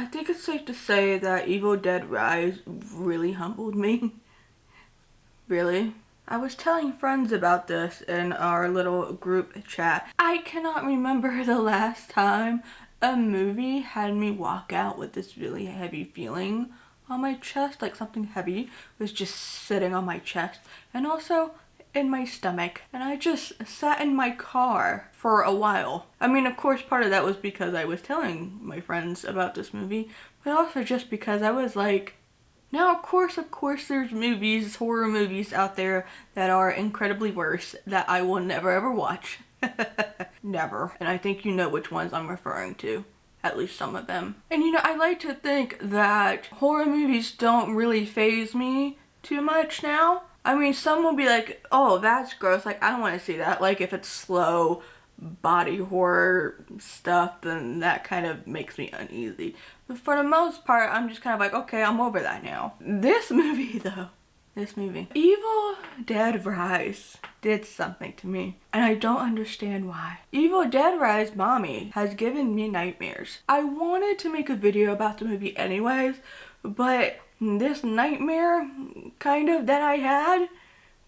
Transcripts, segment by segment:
I think it's safe to say that Evil Dead Rise really humbled me. Really. I was telling friends about this in our little group chat. I cannot remember the last time a movie had me walk out with this really heavy feeling on my chest, like something heavy was just sitting on my chest and also in my stomach. And I just sat in my car for a while. I mean, of course, part of that was because I was telling my friends about this movie, but also just because I was like, now, of course, there's movies, horror movies out there that are incredibly worse that I will never ever watch. Never. And I think you know which ones I'm referring to. At least some of them. And you know, I like to think that horror movies don't really faze me too much now. I mean, some will be like, oh, that's gross. Like, I don't want to see that. Like, if it's slow body horror stuff, then that kind of makes me uneasy. But for the most part, I'm just kind of like, okay, I'm over that now. This movie, though. This movie. Evil Dead Rise did something to me, and I don't understand why. Evil Dead Rise mommy has given me nightmares. I wanted to make a video about the movie anyways, but this nightmare kind of that I had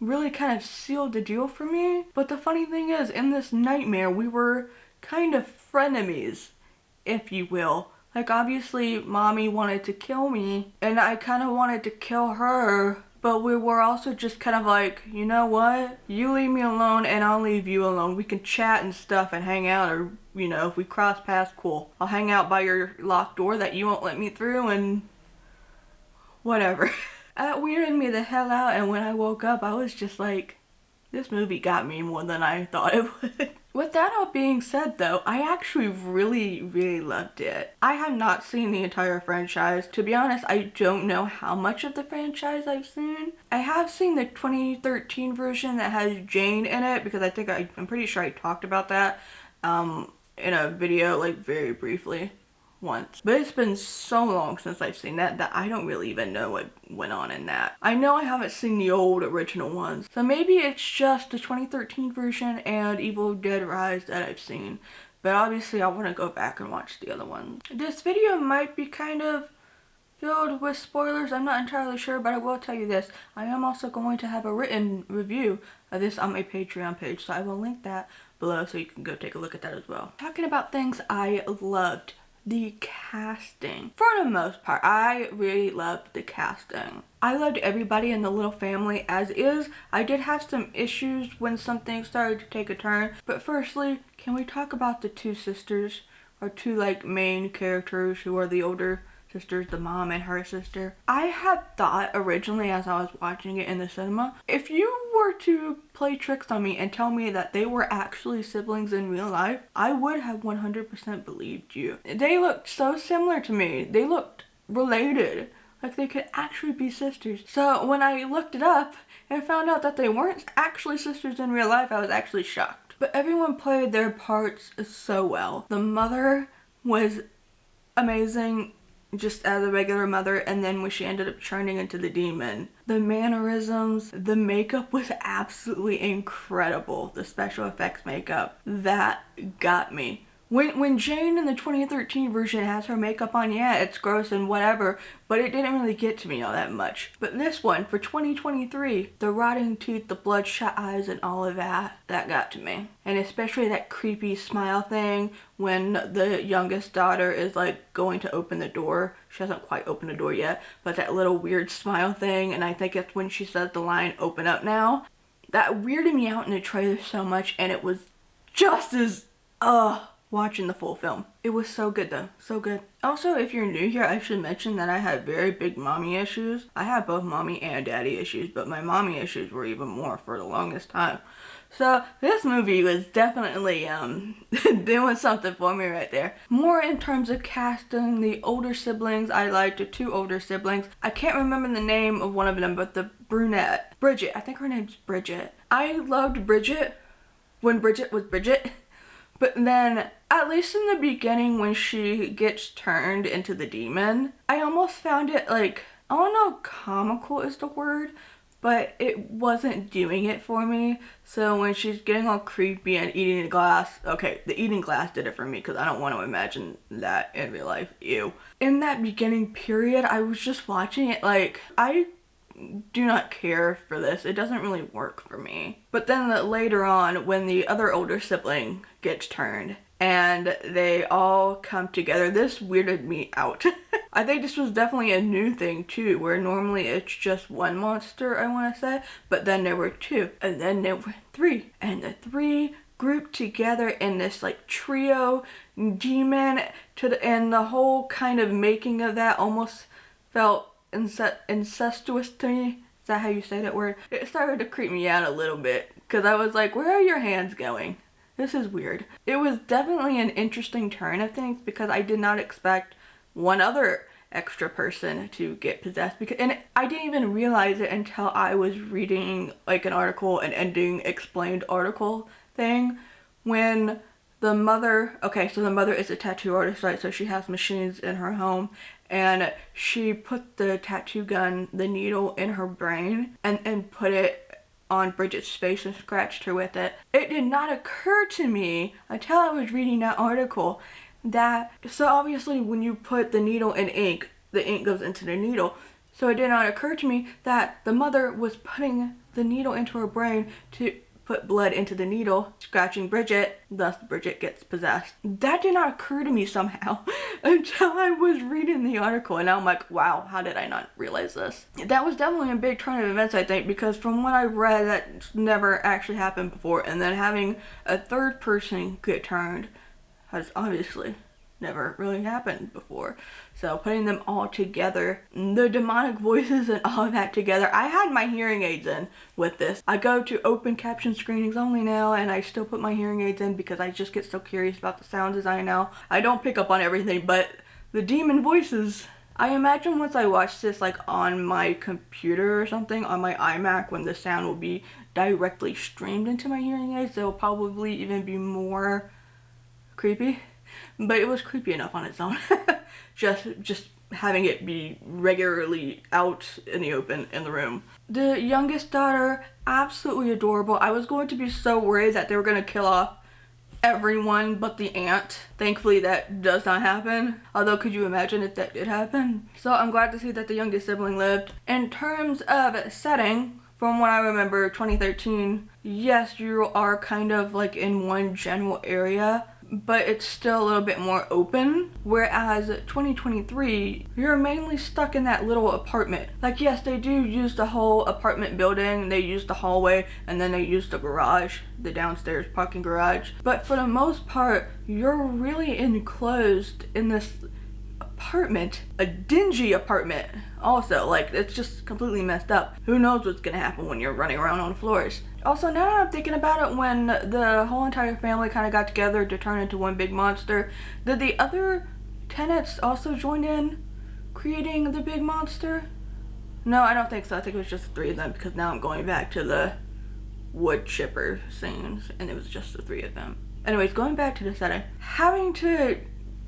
really kind of sealed the deal for me. But the funny thing is, in this nightmare, we were kind of frenemies, if you will. Like, obviously, mommy wanted to kill me, and I kind of wanted to kill her. But we were also just kind of like, you know what? You leave me alone and I'll leave you alone. We can chat and stuff and hang out, or, you know, if we cross paths, cool. I'll hang out by your locked door that you won't let me through and whatever. That weirded me the hell out, and when I woke up, I was just like, this movie got me more than I thought it would. With that all being said though, I actually really loved it. I have not seen the entire franchise. To be honest, I don't know how much of the franchise I've seen. I have seen the 2013 version that has Jane in it, because I'm pretty sure I talked about that in a video, like, very briefly once. But it's been so long since I've seen that I don't really even know what went on in that. I know I haven't seen the old original ones, so maybe it's just the 2013 version and Evil Dead Rise that I've seen. But obviously I want to go back and watch the other ones. This video might be kind of filled with spoilers, I'm not entirely sure, but I will tell you this. I am also going to have a written review of this on my Patreon page, so I will link that below so you can go take a look at that as well. Talking about things I loved. The casting. For the most part, I really loved the casting. I loved everybody in the little family as is. I did have some issues when something started to take a turn. But firstly, can we talk about the two sisters? Or two, like, main characters who are the older sisters, the mom and her sister. I had thought originally as I was watching it in the cinema, if you were to play tricks on me and tell me that they were actually siblings in real life, I would have 100% believed you. They looked so similar to me. They looked related. Like they could actually be sisters. So when I looked it up and found out that they weren't actually sisters in real life, I was actually shocked. But everyone played their parts so well. The mother was amazing, just as a regular mother, and then when she ended up turning into the demon. The mannerisms, the makeup was absolutely incredible. The special effects makeup, that got me. When Jane in the 2013 version has her makeup on, yeah, it's gross and whatever, but it didn't really get to me all that much. But this one, for 2023, the rotting teeth, the bloodshot eyes, and all of that got to me. And especially that creepy smile thing when the youngest daughter is like going to open the door. She hasn't quite opened the door yet, but that little weird smile thing, and I think it's when she says the line, "Open up now." That weirded me out in the trailer so much, and it was just as, watching the full film. It was so good though, so good. Also, if you're new here, I should mention that I had very big mommy issues. I have both mommy and daddy issues, but my mommy issues were even more for the longest time. So this movie was definitely doing something for me right there. More in terms of casting, the older siblings, I liked the two older siblings. I can't remember the name of one of them, but the brunette, Bridget, I think her name's Bridget. I loved Bridget when Bridget was Bridget. But then, at least in the beginning when she gets turned into the demon, I almost found it like, I don't know if comical is the word, but it wasn't doing it for me. So when she's getting all creepy and eating the glass, okay, the eating glass did it for me because I don't want to imagine that in real life. Ew. In that beginning period, I was just watching it like, I do not care for this. It doesn't really work for me. But then later on, when the other older sibling gets turned and they all come together, this weirded me out. I think this was definitely a new thing too, where normally it's just one monster, I want to say, but then there were two, and then there were three, and the three grouped together in this like trio demon and the whole kind of making of that almost felt incestuous to me. Is that how you say that word? It started to creep me out a little bit because I was like, where are your hands going? This is weird. It was definitely an interesting turn of things because I did not expect one other extra person to get possessed, and I didn't even realize it until I was reading like an article, an ending explained article thing, when the mother, okay, so the mother is a tattoo artist, right? So she has machines in her home, and she put the tattoo gun, the needle, in her brain and put it on Bridget's face and scratched her with it. It did not occur to me until I was reading that article that, so obviously when you put the needle in ink, the ink goes into the needle. So it did not occur to me that the mother was putting the needle into her brain to put blood into the needle, scratching Bridget, thus Bridget gets possessed. That did not occur to me somehow until I was reading the article, and now I'm like, wow, how did I not realize this? That was definitely a big turn of events, I think, because from what I read, that never actually happened before, and then having a third person get turned has obviously never really happened before. So putting them all together, the demonic voices and all of that together, I had my hearing aids in with this. I go to open caption screenings only now, and I still put my hearing aids in because I just get so curious about the sound design now. I don't pick up on everything, but the demon voices, I imagine once I watch this like on my computer or something, on my iMac, when the sound will be directly streamed into my hearing aids, they'll probably even be more creepy. But it was creepy enough on its own. just having it be regularly out in the open in the room. The youngest daughter, absolutely adorable. I was going to be so worried that they were going to kill off everyone but the aunt. Thankfully that does not happen. Although, could you imagine if that did happen? So I'm glad to see that the youngest sibling lived. In terms of setting, from what I remember, 2013, yes, you are kind of like in one general area, but it's still a little bit more open, whereas 2023, you're mainly stuck in that little apartment. Like, yes, they do use the whole apartment building, they use the hallway, and then they use the garage, the downstairs parking garage, but for the most part, you're really enclosed in this apartment, a dingy apartment also. Like, it's just completely messed up. Who knows what's gonna happen when you're running around on floors. Also, now that I'm thinking about it, when the whole entire family kind of got together to turn into one big monster, did the other tenants also join in creating the big monster? No, I don't think so. I think it was just the three of them, because now I'm going back to the wood chipper scenes, and it was just the three of them. Anyways, going back to the setting, having to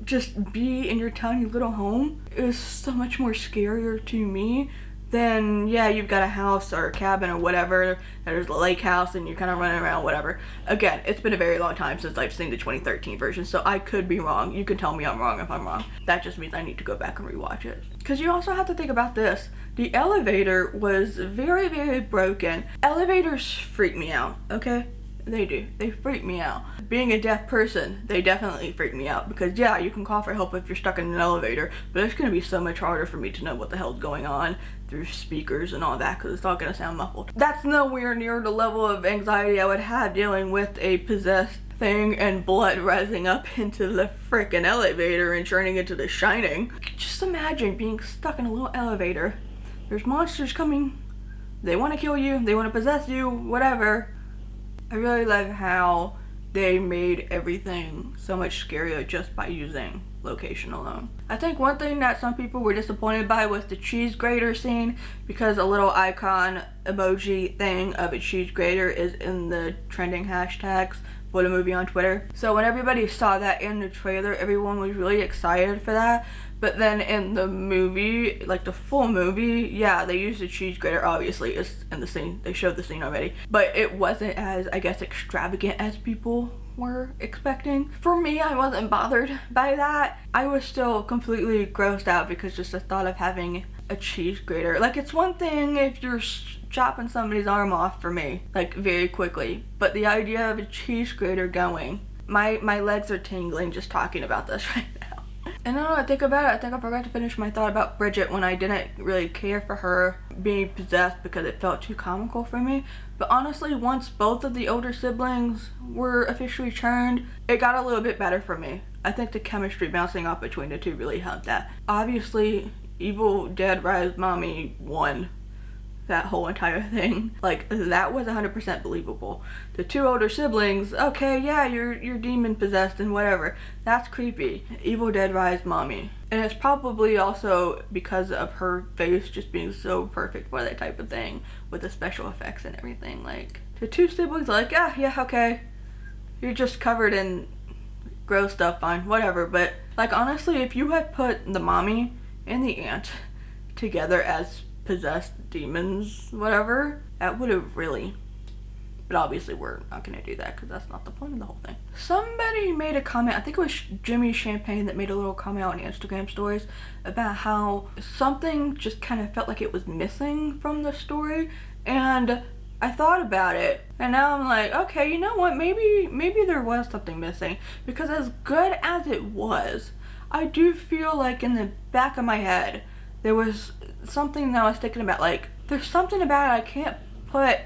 just be in your tiny little home is so much more scarier to me than, yeah, you've got a house or a cabin or whatever, there's a lake house and you're kind of running around, whatever. Again, it's been a very long time since I've seen the 2013 version, so I could be wrong. You can tell me I'm wrong if I'm wrong. That just means I need to go back and rewatch it. Because you also have to think about this. The elevator was very, very broken. Elevators freak me out, okay? They do. They freak me out. Being a deaf person, they definitely freak me out, because yeah, you can call for help if you're stuck in an elevator, but it's going to be so much harder for me to know what the hell's going on through speakers and all that, because it's all going to sound muffled. That's nowhere near the level of anxiety I would have dealing with a possessed thing and blood rising up into the frickin' elevator and turning into The Shining. Just imagine being stuck in a little elevator. There's monsters coming. They want to kill you. They want to possess you. Whatever. I really love how they made everything so much scarier just by using location alone. I think one thing that some people were disappointed by was the cheese grater scene, because a little icon emoji thing of a cheese grater is in the trending hashtags for the movie on Twitter. So when everybody saw that in the trailer, everyone was really excited for that. But then in the movie, like the full movie, yeah, they used a cheese grater. Obviously, it's in the scene. They showed the scene already. But it wasn't as, I guess, extravagant as people were expecting. For me, I wasn't bothered by that. I was still completely grossed out because just the thought of having a cheese grater. Like, it's one thing if you're chopping somebody's arm off, for me, like very quickly, but the idea of a cheese grater going, my legs are tingling just talking about this right now. And now that I think about it, I think I forgot to finish my thought about Bridget when I didn't really care for her being possessed because it felt too comical for me. But honestly, once both of the older siblings were officially turned, it got a little bit better for me. I think the chemistry bouncing off between the two really helped that. Obviously, Evil Dead Rise Mommy won that whole entire thing. Like, that was 100% believable. The two older siblings, okay, yeah, you're demon possessed and whatever. That's creepy. Evil Dead Rise Mommy. And it's probably also because of her face just being so perfect for that type of thing, with the special effects and everything. Like, the two siblings are like, yeah, okay, you're just covered in gross stuff, fine, whatever. But, like, honestly, if you had put the mommy and the aunt together as possessed demons, whatever, that would have really, but obviously we're not gonna do that because that's not the point of the whole thing. Somebody made a comment, I think it was Jimmy Champagne, that made a little comment on Instagram stories about how something just kind of felt like it was missing from the story, and I thought about it, and now I'm like, okay, you know what, maybe there was something missing, because as good as it was, I do feel like in the back of my head there was something that I was thinking about, like, there's something about it I can't put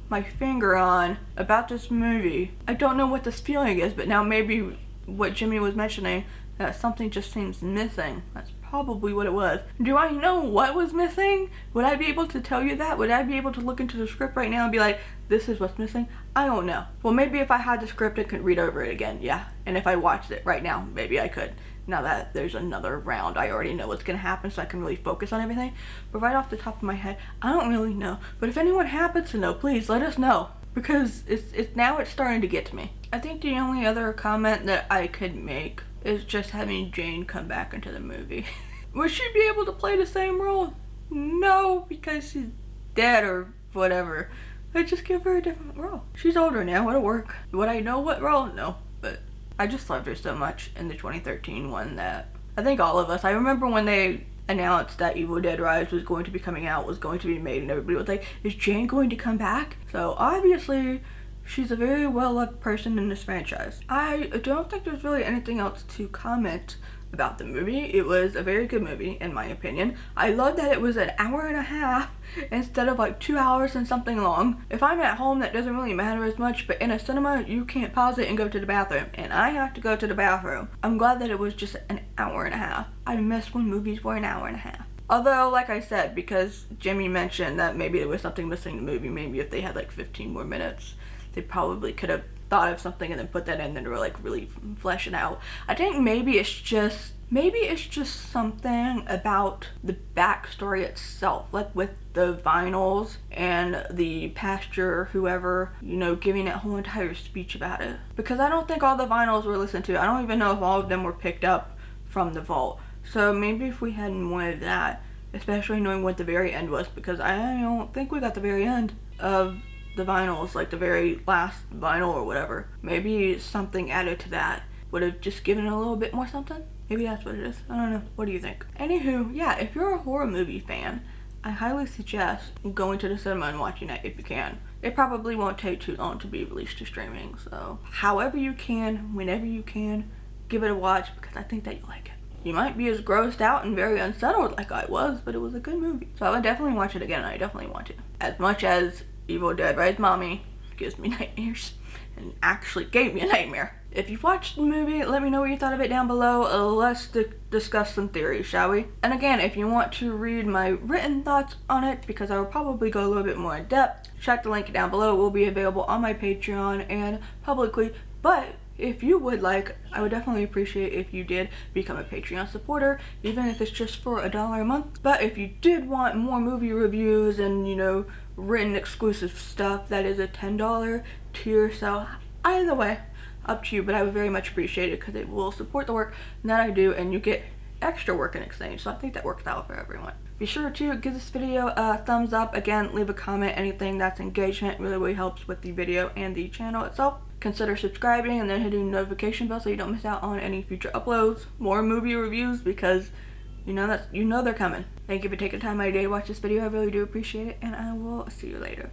my finger on about this movie. I don't know what this feeling is, but now maybe what Jimmy was mentioning, that something just seems missing. That's probably what it was. Do I know what was missing? Would I be able to tell you that? Would I be able to look into the script right now and be like, this is what's missing? I don't know. Well, maybe if I had the script, I could read over it again, yeah. And if I watched it right now, maybe I could. Now that there's another round, I already know what's gonna happen, so I can really focus on everything. But right off the top of my head, I don't really know. But if anyone happens to know, please let us know, because it's now starting to get to me. I think the only other comment that I could make is just having Jane come back into the movie. Would she be able to play the same role? No, because she's dead or whatever. I'd just give her a different role. She's older now, it'll work. Would I know what role? No, but I just loved her so much in the 2013 one that I think all of us, I remember when they announced that Evil Dead Rise was going to be coming out, was going to be made, and everybody was like, is Jane going to come back? So obviously, she's a very well-loved person in this franchise. I don't think there's really anything else to comment about the movie. It was a very good movie, in my opinion. I love that it was an hour and a half instead of like 2 hours and something long. If I'm at home, that doesn't really matter as much, but in a cinema, you can't pause it and go to the bathroom, and I have to go to the bathroom. I'm glad that it was just an hour and a half. I miss when movies were an hour and a half. Although, like I said, because Jimmy mentioned that maybe there was something missing in the movie, maybe if they had like 15 more minutes, they probably could have thought of something and then put that in and were like really flesh it out. I think maybe it's just something about the backstory itself, like with the vinyls and the pastor, whoever, you know, giving that whole entire speech about it. Because I don't think all the vinyls were listened to. I don't even know if all of them were picked up from the vault. So maybe if we had more of that, especially knowing what the very end was, because I don't think we got the very end of the vinyls, like the very last vinyl or whatever. Maybe something added to that would have just given it a little bit more something. Maybe that's what it is. I don't know. What do you think? Anywho, yeah, if you're a horror movie fan, I highly suggest going to the cinema and watching it if you can. It probably won't take too long to be released to streaming, so however you can, whenever you can, give it a watch, because I think that you'll like it. You might be as grossed out and very unsettled like I was, but it was a good movie. So I would definitely watch it again, and I definitely want to. As much as Evil Dead Rise Mommy gives me nightmares, and actually gave me a nightmare. If you've watched the movie, let me know what you thought of it down below. Let's discuss some theories, shall we? And again, if you want to read my written thoughts on it, because I will probably go a little bit more in depth, check the link down below. It will be available on my Patreon and publicly. But if you would like, I would definitely appreciate if you did become a Patreon supporter, even if it's just for $1 a month. But if you did want more movie reviews and, you know, written exclusive stuff, that is a $10 tier. So either way, up to you, but I would very much appreciate it because it will support the work that I do, and you get extra work in Exchange, so I think that works out for everyone. Be sure to give this video a thumbs up. Again, leave a comment. Anything that's engagement really helps with the video and the channel itself. Consider subscribing and then hitting the notification bell so you don't miss out on any future uploads, more movie reviews, because you know they're coming. Thank you for taking time out of your day to watch this video. I really do appreciate it, and I will see you later.